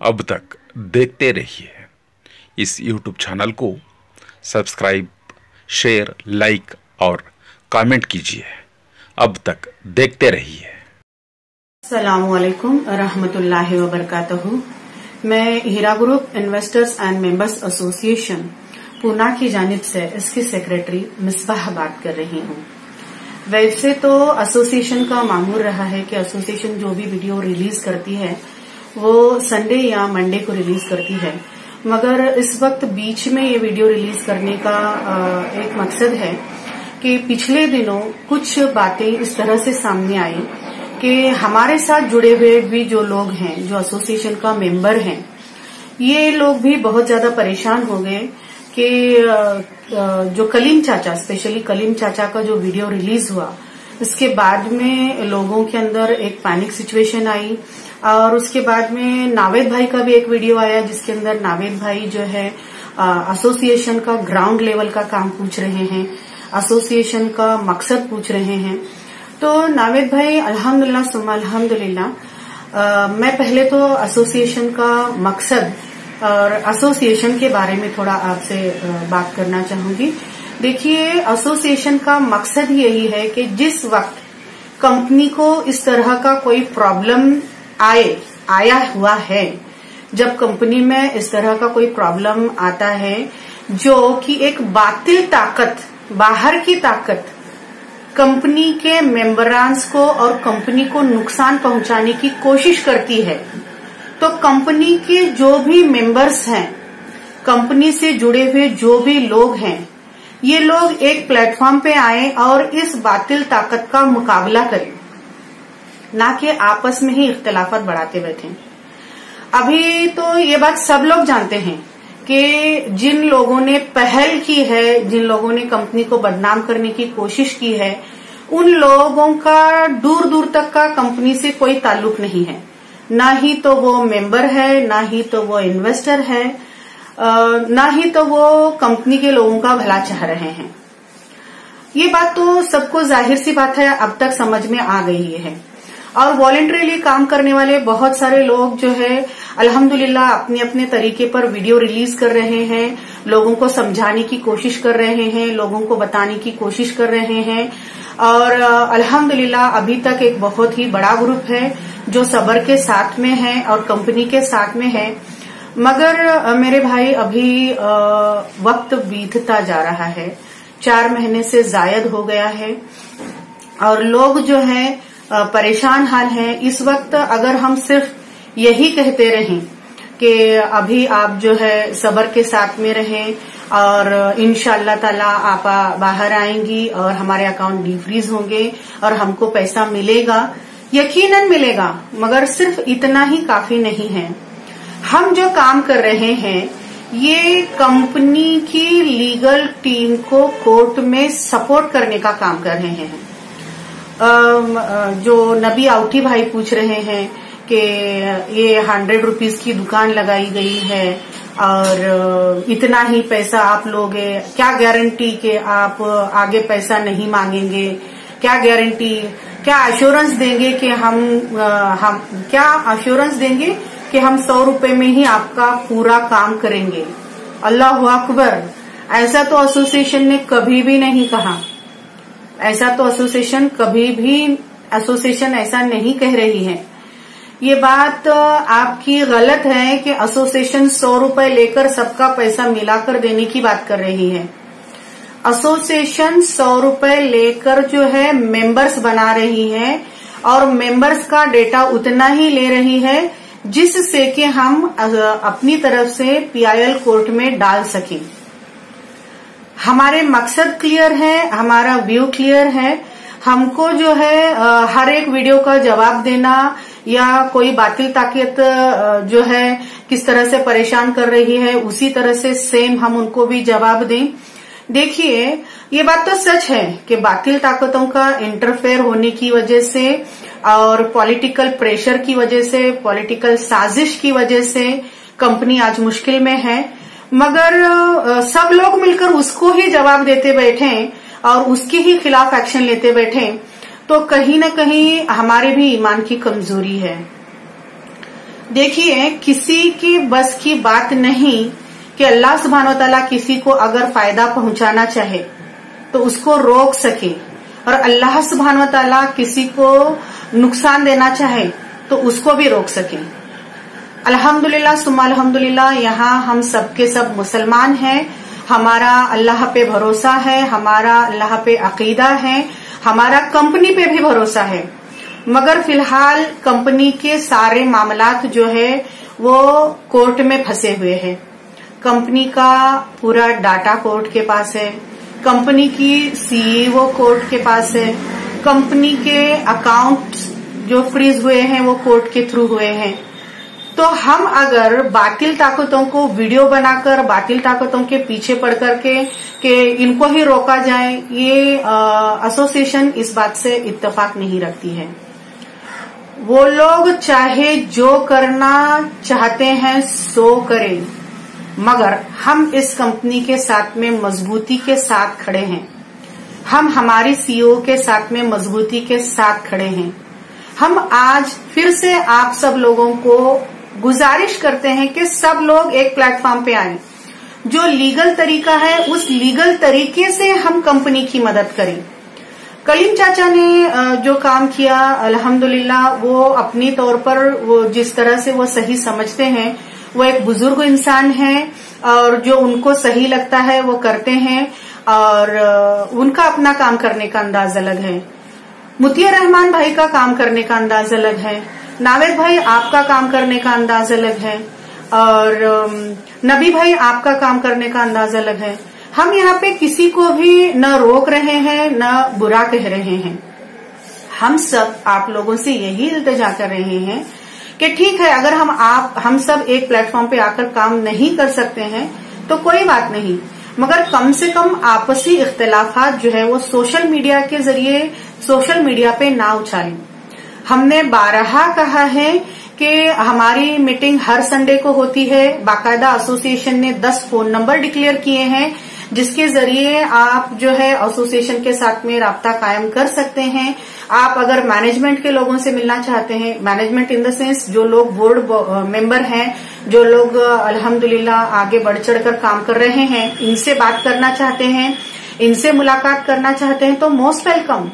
अब तक देखते रहिए। इस YouTube चैनल को सब्सक्राइब, शेयर, लाइक और कमेंट कीजिए। अब तक देखते रहिए। अस्सलामुअलैकुम रहमतुल्लाहि व बरकातहू। मैं Heera group investors and members association Poona की जानिब से इसकी सेक्रेटरी मिसबाह बात कर रही हूँ। वैसे तो एसोसिएशन का मामूल रहा है कि एसोसिएशन जो भी वीडियो रिलीज करती है वो संडे या मंडे को रिलीज करती है, मगर इस वक्त बीच में ये वीडियो रिलीज करने का एक मकसद है कि पिछले दिनों कुछ बातें इस तरह से सामने आई कि हमारे साथ जुड़े हुए भी जो लोग हैं, जो एसोसिएशन का मेंबर हैं, ये लोग भी बहुत ज्यादा परेशान हो गए कि जो कलीम चाचा, स्पेशली कलीम चाचा का जो वीडियो रिलीज हुआ, इसके बाद में लोगों के अंदर एक पैनिक सिचुएशन आई। और उसके बाद में नावेद भाई का भी एक वीडियो आया जिसके अंदर नावेद भाई जो है एसोसिएशन का ग्राउंड लेवल का काम पूछ रहे हैं, एसोसिएशन का मकसद पूछ रहे हैं। तो नावेद भाई अल्हम्दुलिल्लाह सुम्मा अल्हम्दुलिल्लाह, मैं पहले तो एसोसिएशन का मकसद और एसोसिएशन के बारे में थोड़ा आपसे बात करना चाहूंगी। देखिए, एसोसिएशन का मकसद यही है कि जिस वक्त कंपनी को इस तरह का कोई प्रॉब्लम आया हुआ है, जब कंपनी में इस तरह का कोई प्रॉब्लम आता है जो कि एक बातिल ताकत, बाहर की ताकत कंपनी के मेंबरांस को और कंपनी को नुकसान पहुंचाने की कोशिश करती है, तो कंपनी के जो भी मेंबर्स हैं, कंपनी से जुड़े हुए जो भी लोग हैं, ये लोग एक प्लेटफॉर्म पे आए और इस बातिल ताकत का मुकाबला करें, ना कि आपस में ही इख्तिलाफात बढ़ाते बैठे। अभी तो ये बात सब लोग जानते हैं कि जिन लोगों ने पहल की है, जिन लोगों ने कंपनी को बदनाम करने की कोशिश की है, उन लोगों का दूर दूर तक का कंपनी से कोई ताल्लुक नहीं है। ना ही तो वो मेंबर है, ना ही तो वो इन्वेस्टर है, ना ही तो वो कंपनी के लोगों का भला चाह रहे हैं। ये बात तो सबको जाहिर सी बात है, अब तक समझ में आ गई है। और वॉलंटरीली काम करने वाले बहुत सारे लोग जो है अल्हम्दुलिल्लाह अपने अपने तरीके पर वीडियो रिलीज कर रहे हैं, लोगों को समझाने की कोशिश कर रहे हैं, लोगों को बताने की कोशिश कर रहे हैं। और अल्हम्दुलिल्लाह अभी तक एक बहुत ही बड़ा ग्रुप है जो सबर के साथ में है और कंपनी के साथ में है। मगर मेरे भाई, अभी वक्त बीतता जा रहा है, 4 महीने से जायद हो गया है और लोग जो है परेशान हाल हैं। इस वक्त अगर हम सिर्फ यही कहते रहें कि अभी आप जो है सबर के साथ में रहें और इंशाअल्लाह ताला आप बाहर आएंगी और हमारे अकाउंट डीफ्रीज होंगे और हमको पैसा मिलेगा, यकीनन मिलेगा, मगर सिर्फ इतना ही काफी नहीं है। हम जो काम कर रहे हैं ये कंपनी की लीगल टीम को कोर्ट में सपोर्ट करने का काम कर रहे हैं। जो नबी आउटी भाई पूछ रहे हैं कि ये 100 रुपीज की दुकान लगाई गई है और इतना ही पैसा आप लोगे, क्या गारंटी कि आप आगे पैसा नहीं मांगेंगे, क्या गारंटी, क्या एश्योरेंस देंगे कि हम क्या एश्योरेंस देंगे कि हम 100 रुपए में ही आपका पूरा काम करेंगे। अल्लाहु अकबर, ऐसा तो एसोसिएशन ने कभी भी नहीं कहा, ऐसा तो एसोसिएशन कभी भी एसोसिएशन ऐसा नहीं कह रही है। ये बात आपकी गलत है कि एसोसिएशन 100 रुपए लेकर सबका पैसा मिलाकर देने की बात कर रही है। एसोसिएशन 100 रुपए लेकर जो है मेंबर्स बना रही है और मेंबर्स का डेटा उतना ही ले रही है जिससे कि हम अपनी तरफ से PIL कोर्ट में डाल सकें। हमारे मकसद क्लियर है, हमारा व्यू क्लियर है। हमको जो है हर एक वीडियो का जवाब देना या कोई बातिल ताकत जो है किस तरह से परेशान कर रही है उसी तरह से सेम हम उनको भी जवाब दें। देखिए, ये बात तो सच है कि बातिल ताकतों का इंटरफेयर होने की वजह से और पॉलिटिकल प्रेशर की वजह से, पॉलिटिकल साजिश की वजह से कंपनी आज मुश्किल में है। मगर सब लोग मिलकर उसको ही जवाब देते बैठे और उसके ही खिलाफ एक्शन लेते बैठे तो कहीं न कहीं हमारे भी ईमान की कमजोरी है। देखिए, किसी की बस की बात नहीं कि अल्लाह सुब्हानो तआला किसी को अगर फायदा पहुंचाना चाहे तो उसको रोक सके, और अल्लाह सुब्हानो तआला किसी को नुकसान देना चाहे तो उसको भी रोक सके। अल्हम्दुलिल्लाह सुम्मा अल्हम्दुलिल्लाह, यहाँ हम सबके सब मुसलमान हैं, हमारा अल्लाह पे भरोसा है, हमारा अल्लाह पे अकीदा है, हमारा कंपनी पे भी भरोसा है। मगर फिलहाल कंपनी के सारे मामलात जो है वो कोर्ट में फंसे हुए हैं। कंपनी का पूरा डाटा कोर्ट के पास है, कंपनी की सीईओ कोर्ट के पास है, कंपनी के अकाउंट जो फ्रीज हुए हैं वो कोर्ट के थ्रू हुए हैं। तो हम अगर बातिल ताकतों को वीडियो बनाकर बातिल ताकतों के पीछे पड़ करके कि इनको ही रोका जाए, ये एसोसिएशन इस बात से इत्तेफाक नहीं रखती है। वो लोग चाहे जो करना चाहते हैं सो करें, मगर हम इस कंपनी के साथ में मजबूती के साथ खड़े हैं। हम हमारी सीईओ के साथ में मजबूती के साथ खड़े हैं। हम आज फिर से आप सब लोगों को गुजारिश करते हैं कि सब लोग एक प्लेटफॉर्म पे आएं। जो लीगल तरीका है उस लीगल तरीके से हम कंपनी की मदद करें। कलीम चाचा ने जो काम किया अल्हम्दुलिल्लाह, वो अपनी तौर पर वो जिस तरह से वो सही समझते हैं, वो एक बुजुर्ग इंसान है और जो उनको सही लगता है वो करते हैं, और उनका अपना काम करने का अंदाज अलग है। मुतिया रहमान भाई का काम करने का अंदाज अलग है, नावेद भाई आपका काम करने का अंदाज अलग है, और नबी भाई आपका काम करने का अंदाज अलग है। हम यहाँ पे किसी को भी न रोक रहे हैं न बुरा कह रहे हैं। हम सब आप लोगों से यही इल्तिजा कर रहे हैं कि ठीक है, अगर हम सब एक प्लेटफॉर्म पे आकर काम नहीं कर सकते हैं तो कोई बात नहीं, मगर कम से कम आपसी इख्तिलाफात जो है वो सोशल मीडिया के जरिए सोशल मीडिया पे ना उछालें। हमने बारहा कहा है कि हमारी मीटिंग हर संडे को होती है। बाकायदा एसोसिएशन ने 10 फोन नंबर डिक्लेयर किए हैं जिसके जरिए आप जो है एसोसिएशन के साथ में राब्ता कायम कर सकते हैं। आप अगर मैनेजमेंट के लोगों से मिलना चाहते हैं, मैनेजमेंट इन द सेंस जो लोग बोर्ड मेंबर हैं, जो लोग अल्हम्दुलिल्लाह आगे बढ़ चढ़कर काम कर रहे हैं, इनसे बात करना चाहते हैं, इनसे मुलाकात करना चाहते हैं तो मोस्ट वेलकम,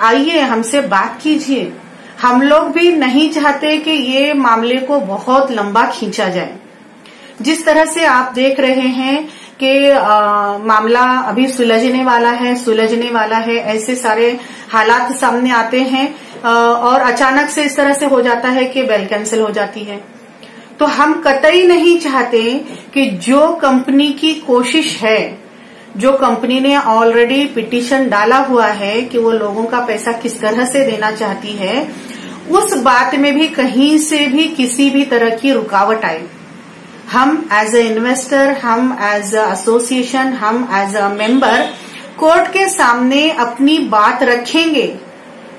आइए हमसे बात कीजिए। हम लोग भी नहीं चाहते कि ये मामले को बहुत लंबा खींचा जाए। जिस तरह से आप देख रहे हैं कि मामला अभी सुलझने वाला है, ऐसे सारे हालात सामने आते हैं और अचानक से इस तरह से हो जाता है कि बेल कैंसिल हो जाती है। तो हम कतई नहीं चाहते कि जो कंपनी की कोशिश है, जो कंपनी ने ऑलरेडी पिटीशन डाला हुआ है कि वो लोगों का पैसा किस तरह से देना चाहती है, उस बात में भी कहीं से भी किसी भी तरह की रुकावट आए। हम एज ए इन्वेस्टर, हम एज ए एसोसिएशन, हम एज ए मेंबर कोर्ट के सामने अपनी बात रखेंगे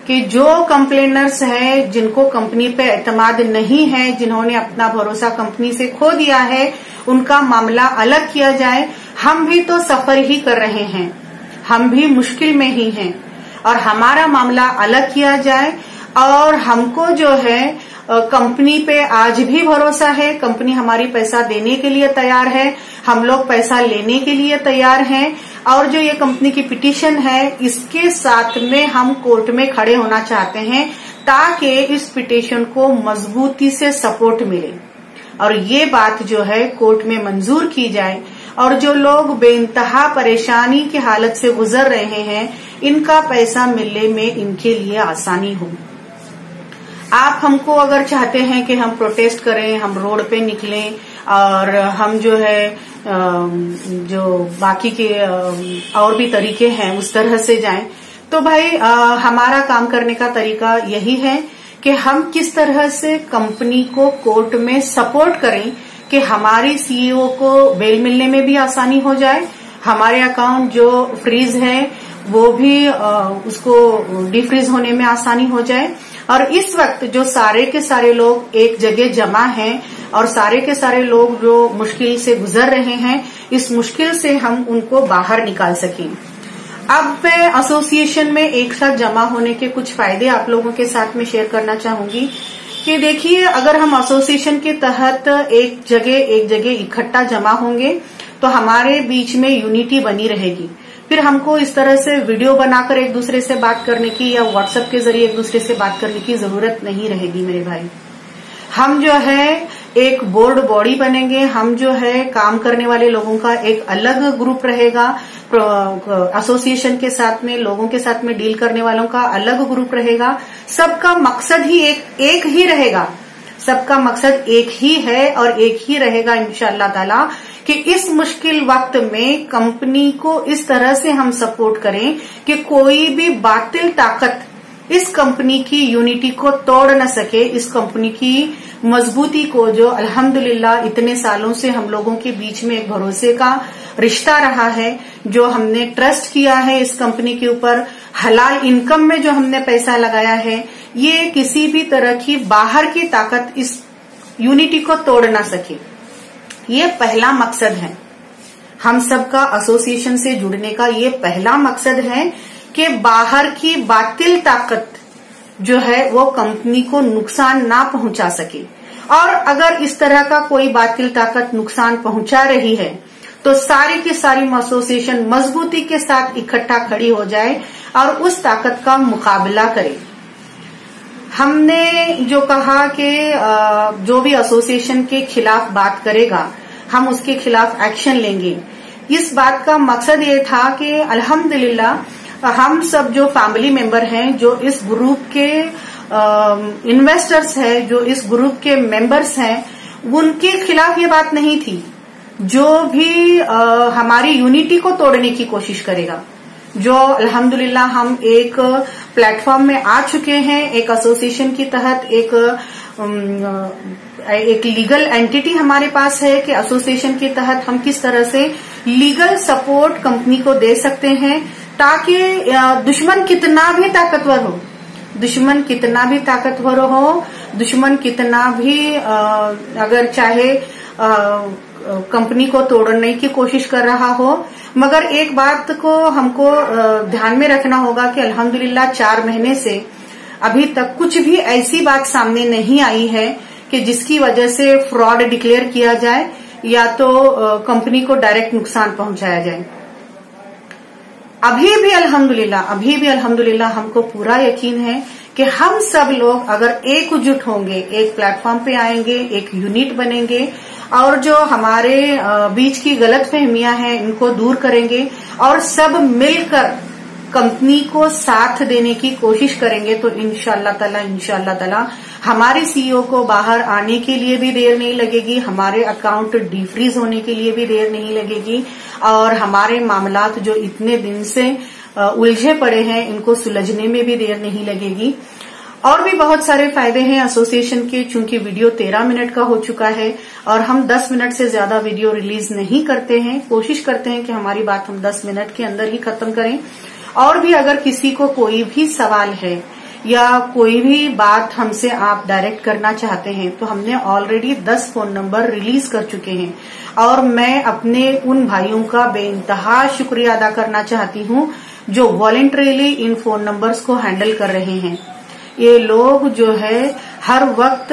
कि जो कंप्लेनर्स हैं, जिनको कंपनी पे एतमाद नहीं है, जिन्होंने अपना भरोसा कंपनी से खो दिया है, उनका मामला अलग किया जाए। हम भी तो सफर ही कर रहे हैं, हम भी मुश्किल में ही हैं, और हमारा मामला अलग किया जाए। और हमको जो है कंपनी पे आज भी भरोसा है, कंपनी हमारी पैसा देने के लिए तैयार है, हम लोग पैसा लेने के लिए तैयार हैं, और जो ये कंपनी की पिटीशन है इसके साथ में हम कोर्ट में खड़े होना चाहते हैं ताकि इस पिटीशन को मजबूती से सपोर्ट मिले और ये बात जो है कोर्ट में मंजूर की जाए, और जो लोग बेइंतहा परेशानी की हालत से गुजर रहे हैं इनका पैसा मिलने में इनके लिए आसानी हो। आप हमको अगर चाहते हैं कि हम प्रोटेस्ट करें, हम रोड पे निकलें और हम जो है जो बाकी के और भी तरीके हैं उस तरह से जाएं, तो भाई हमारा काम करने का तरीका यही है कि हम किस तरह से कंपनी को कोर्ट में सपोर्ट करें कि हमारी सीईओ को बेल मिलने में भी आसानी हो जाए, हमारे अकाउंट जो फ्रीज है वो भी उसको डिफ्रीज होने में आसानी हो जाए। और इस वक्त जो सारे के सारे लोग एक जगह जमा हैं और सारे के सारे लोग जो मुश्किल से गुजर रहे हैं, इस मुश्किल से हम उनको बाहर निकाल सकें। अब मैं एसोसिएशन में एक साथ जमा होने के कुछ फायदे आप लोगों के साथ में शेयर करना चाहूंगी कि देखिए, अगर हम एसोसिएशन के तहत एक जगह इकट्ठा जमा होंगे तो हमारे बीच में यूनिटी बनी रहेगी। फिर हमको इस तरह से वीडियो बनाकर एक दूसरे से बात करने की या व्हाट्सएप के जरिए एक दूसरे से बात करने की जरूरत नहीं रहेगी मेरे भाई। हम जो है एक बोर्ड बॉडी बनेंगे, हम जो है काम करने वाले लोगों का एक अलग ग्रुप रहेगा, एसोसिएशन के साथ में लोगों के साथ में डील करने वालों का अलग ग्रुप रहेगा। सबका मकसद ही एक ही रहेगा, सबका मकसद एक ही है और एक ही रहेगा इंशाअल्लाह ताला कि इस मुश्किल वक्त में कंपनी को इस तरह से हम सपोर्ट करें कि कोई भी बातिल ताकत इस कंपनी की यूनिटी को तोड़ न सके, इस कंपनी की मजबूती को, जो अल्हम्दुलिल्लाह इतने सालों से हम लोगों के बीच में एक भरोसे का रिश्ता रहा है, जो हमने ट्रस्ट किया है इस कंपनी के ऊपर, हलाल इनकम में जो हमने पैसा लगाया है, ये किसी भी तरह की बाहर की ताकत इस यूनिटी को तोड़ ना सके। ये पहला मकसद है हम सबका एसोसिएशन से जुड़ने का। ये पहला मकसद है कि बाहर की बातिल ताकत जो है वो कंपनी को नुकसान ना पहुंचा सके, और अगर इस तरह का कोई बातिल ताकत नुकसान पहुंचा रही है तो सारी की सारी एसोसिएशन मजबूती के साथ इकट्ठा खड़ी हो जाए और उस ताकत का मुकाबला करे। हमने जो कहा कि जो भी एसोसिएशन के खिलाफ बात करेगा हम उसके खिलाफ एक्शन लेंगे। इस बात का मकसद ये था कि अल्हम्दुलिल्लाह हम सब जो फैमिली मेंबर हैं, जो इस ग्रुप के इन्वेस्टर्स हैं, जो इस ग्रुप के मेंबर्स हैं, उनके खिलाफ ये बात नहीं थी। जो भी हमारी यूनिटी को तोड़ने की कोशिश करेगा, जो अल्हम्दुलिल्लाह हम एक प्लेटफॉर्म में आ चुके हैं, एक एसोसिएशन के तहत एक लीगल एंटिटी हमारे पास है कि एसोसिएशन के तहत हम किस तरह से लीगल सपोर्ट कंपनी को दे सकते हैं, ताकि दुश्मन कितना भी ताकतवर हो, दुश्मन कितना भी ताकतवर हो, दुश्मन कितना भी अगर चाहे कंपनी को तोड़ने की कोशिश कर रहा हो, मगर एक बात को हमको ध्यान में रखना होगा कि अल्हम्दुलिल्लाह 4 महीने से अभी तक कुछ भी ऐसी बात सामने नहीं आई है कि जिसकी वजह से फ्रॉड डिक्लेयर किया जाए या तो कंपनी को डायरेक्ट नुकसान पहुंचाया जाए। अभी भी अल्हम्दुलिल्लाह हमको पूरा यकीन है कि हम सब लोग अगर एकजुट होंगे, एक प्लेटफॉर्म पे आएंगे, एक यूनिट बनेंगे और जो हमारे बीच की गलतफहमियां हैं इनको दूर करेंगे और सब मिलकर कंपनी को साथ देने की कोशिश करेंगे, तो इंशाअल्लाह ताला हमारे सीईओ को बाहर आने के लिए भी देर नहीं लगेगी, हमारे अकाउंट डीफ्रीज होने के लिए भी देर नहीं लगेगी, और हमारे मामलात जो इतने दिन से उलझे पड़े हैं इनको सुलझने में भी देर नहीं लगेगी। और भी बहुत सारे फायदे हैं एसोसिएशन के, चूंकि वीडियो 13 मिनट का हो चुका है और हम 10 मिनट से ज्यादा वीडियो रिलीज नहीं करते हैं, कोशिश करते हैं कि हमारी बात हम 10 मिनट के अंदर ही खत्म करें। और भी अगर किसी को कोई भी सवाल है या कोई भी बात हमसे आप डायरेक्ट करना चाहते हैं तो हमने ऑलरेडी 10 फोन नंबर रिलीज कर चुके हैं, और मैं अपने उन भाइयों का बेइंतहा शुक्रिया अदा करना चाहती हूं जो वॉलंटरीली इन फोन नंबर्स को हैंडल कर रहे हैं। ये लोग जो है हर वक्त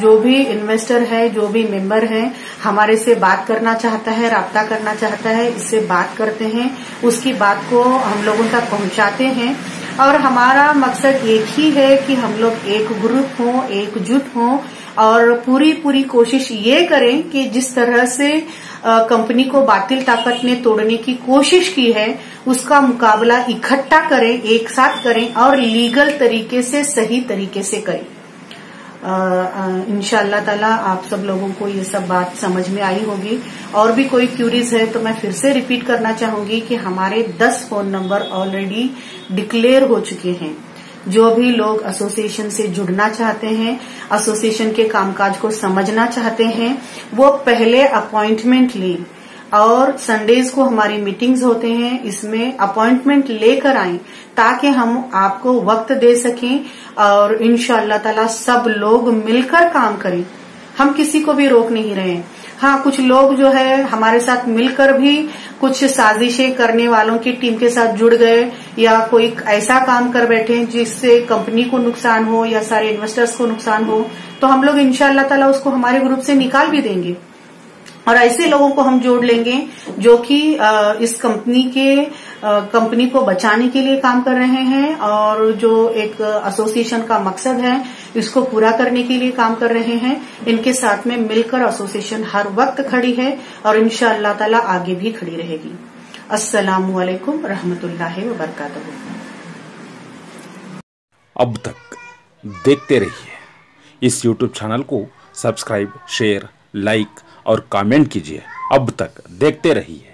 जो भी इन्वेस्टर है, जो भी मेंबर है, हमारे से बात करना चाहता है, राब्ता करना चाहता है, इससे बात करते हैं, उसकी बात को हम लोगों तक पहुंचाते हैं। और हमारा मकसद एक ही है कि हम लोग एक ग्रुप हों, एकजुट हों और पूरी कोशिश ये करें कि जिस तरह से कंपनी को बातिल ताकत ने तोड़ने की कोशिश की है उसका मुकाबला इकट्ठा करें, एक साथ करें और लीगल तरीके से, सही तरीके से करें। इंशाअल्लाह ताला आप सब लोगों को ये सब बात समझ में आई होगी। और भी कोई क्यूरीज है तो मैं फिर से रिपीट करना चाहूंगी कि हमारे 10 फोन नंबर ऑलरेडी डिक्लेयर हो चुके हैं। जो भी लोग एसोसिएशन से जुड़ना चाहते हैं, एसोसिएशन के कामकाज को समझना चाहते हैं, वो पहले अपॉइंटमेंट लें। और संडेज को हमारी मीटिंग्स होते हैं, इसमें अपॉइंटमेंट लेकर आएं ताकि हम आपको वक्त दे सकें और इंशाअल्लाह ताला सब लोग मिलकर काम करें। हम किसी को भी रोक नहीं रहे हैं। हाँ, कुछ लोग जो है हमारे साथ मिलकर भी कुछ साजिशें करने वालों की टीम के साथ जुड़ गए या कोई ऐसा काम कर बैठे जिससे कंपनी को नुकसान हो या सारे इन्वेस्टर्स को नुकसान हो, तो हम लोग इंशाअल्लाह ताला उसको हमारे ग्रुप से निकाल भी देंगे और ऐसे लोगों को हम जोड़ लेंगे जो कि इस कंपनी को बचाने के लिए काम कर रहे हैं और जो एक एसोसिएशन का मकसद है इसको पूरा करने के लिए काम कर रहे हैं। इनके साथ में मिलकर एसोसिएशन हर वक्त खड़ी है और इंशाअल्लाह ताला आगे भी खड़ी रहेगी। अस्सलामु अलैकुम रहमतुल्लाहि व बरकातहू। अब तक देखते रहिए इस YouTube चैनल को, सब्सक्राइब, शेयर, लाइक और कमेंट कीजिए। अब तक देखते रहिए।